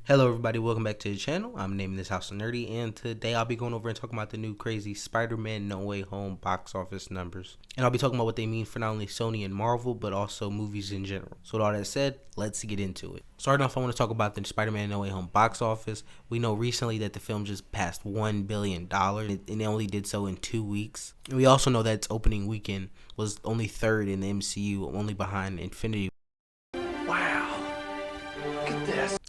Hello everybody, welcome back to the channel. I'm naming this House of Nerdy, and today I'll be going over and talking about the new crazy Spider-Man No Way Home box office numbers. And I'll be talking about what they mean for not only Sony and Marvel, but also movies in general. So with all that said, let's get into it. Starting off, I want to talk about the Spider-Man No Way Home box office. We know recently that the film just passed $1 billion, and it only did so in 2 weeks. And we also know that its opening weekend was only third in the MCU, only behind Infinity War.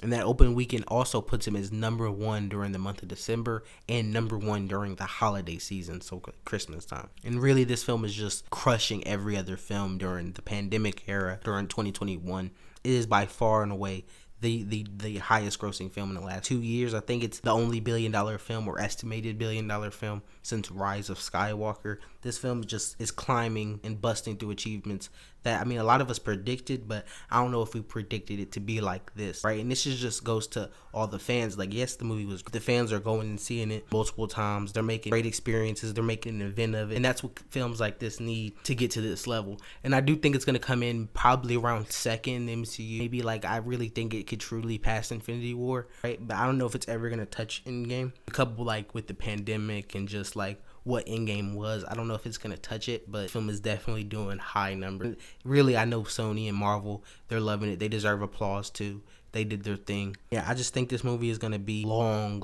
And that open weekend also puts him as #1 during the month of December and #1 during the holiday season, so Christmas time. And really, this film is just crushing every other film during the pandemic era, during 2021. It is by far and away the highest grossing film in the last 2 years. I think it's the only $1 billion film or estimated $1 billion film since Rise of Skywalker. This film just is climbing and busting through achievements that, I mean, a lot of us predicted, but I don't know if we predicted it to be like this, right? And this just goes to all the fans. Like, yes, the fans are going and seeing it multiple times. They're making great experiences. They're making an event of it. And that's what films like this need to get to this level. And I do think it's going to come in probably around second MCU. Maybe, like, I really think it could truly pass Infinity War, right? But I don't know if it's ever going to touch Endgame. A couple, like, with the pandemic and just, like, what Endgame was, I don't know if it's gonna touch it, but the film is definitely doing high numbers. Really, I know Sony and Marvel, they're loving it. They deserve applause too. They did their thing. Yeah, I just think this movie is gonna be long,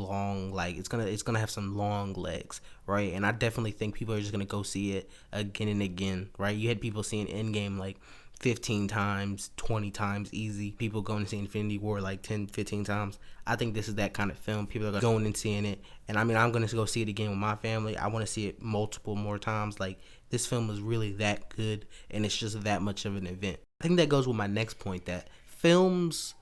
like it's gonna have some long legs, right? And I definitely think people are just gonna go see it again and again, right? You had people seeing Endgame like 15 times, 20 times easy. People going to see Infinity War like 10, 15 times. I think this is that kind of film. People are going and seeing it. And I mean, I'm going to go see it again with my family. I want to see it multiple more times. Like, this film is really that good, and it's just that much of an event. I think that goes with my next point, that films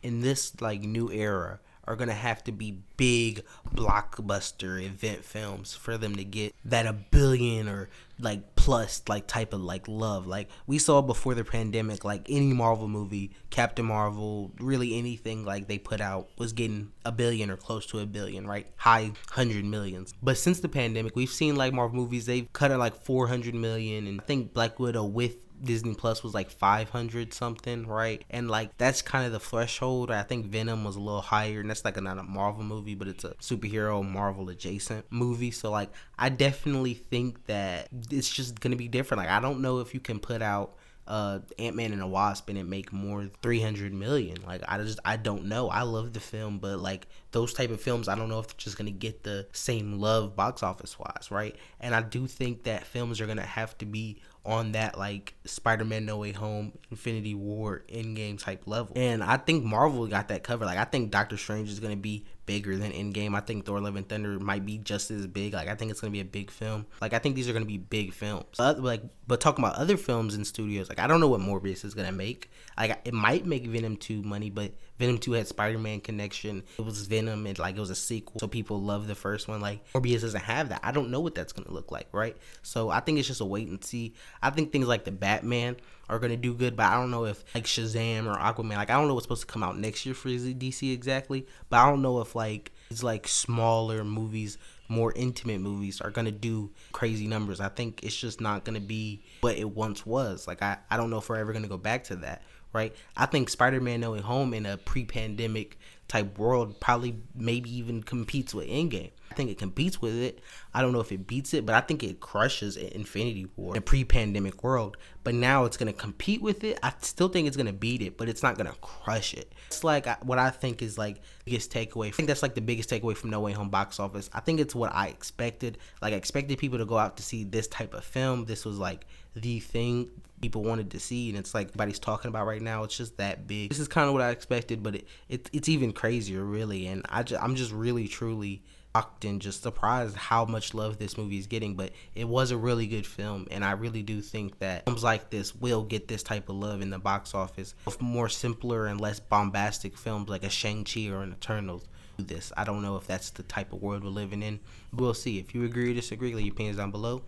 in this like new era are gonna have to be big blockbuster event films for them to get that $1 billion or like plus like type of like love. Like we saw before the pandemic, like any Marvel movie, Captain Marvel, really anything like they put out was getting $1 billion or close to $1 billion, right? High 100 millions. But since the pandemic, we've seen like Marvel movies, they've cut it like 400 million, and I think Black Widow with Disney Plus was like 500 something, right? And like that's kind of the threshold. I think Venom was a little higher, and that's like not a Marvel movie, but it's a superhero Marvel adjacent movie. So like I definitely think that it's just gonna be different. Like I don't know if you can put out Ant-Man and the Wasp and it make more than 300 million. Like I don't know. I love the film, but like those type of films, I don't know if they're just gonna get the same love box office wise, right? And I do think that films are gonna have to be on that like Spider-Man No Way Home, Infinity War, Endgame type level. And I think Marvel got that covered. Like I think Doctor Strange is gonna be bigger than Endgame. I think Thor: Love and Thunder might be just as big. Like I think it's gonna be a big film. Like I think these are gonna be big films. But talking about other films in studios, like I don't know what Morbius is gonna make. Like it might make Venom 2 money, but Venom 2 had Spider-Man connection. It was Venom, and like it was a sequel, so people love the first one. Like Morbius doesn't have that. I don't know what that's gonna look like, right? So I think it's just a wait and see. I think things like the Batman are gonna do good, but I don't know if like Shazam or Aquaman, like I don't know what's supposed to come out next year for DC exactly, but I don't know if like these like smaller movies, more intimate movies are gonna do crazy numbers. I think it's just not gonna be what it once was. Like I don't know if we're ever gonna go back to that, right? I think Spider-Man No Way Home in a pre-pandemic type world probably maybe even competes with Endgame. I think it competes with it. I don't know if it beats it, but I think it crushes Infinity War in a pre-pandemic world. But now it's going to compete with it. I still think it's going to beat it, but it's not going to crush it. It's like what I think is like biggest takeaway. I think that's like the biggest takeaway from No Way Home box office. I think it's what I expected. Like I expected people to go out to see this type of film. This was like the thing people wanted to see, and it's like everybody's talking about right now. It's just that big. This is kind of what I expected, but it's even crazier really. And I'm just really truly shocked and just surprised how much love this movie is getting. But it was a really good film, and I really do think that films like this will get this type of love in the box office. With more simpler and less bombastic films like a Shang-Chi or an Eternals do this. I don't know if that's the type of world we're living in. We'll see. If you agree or disagree, leave your opinions down below.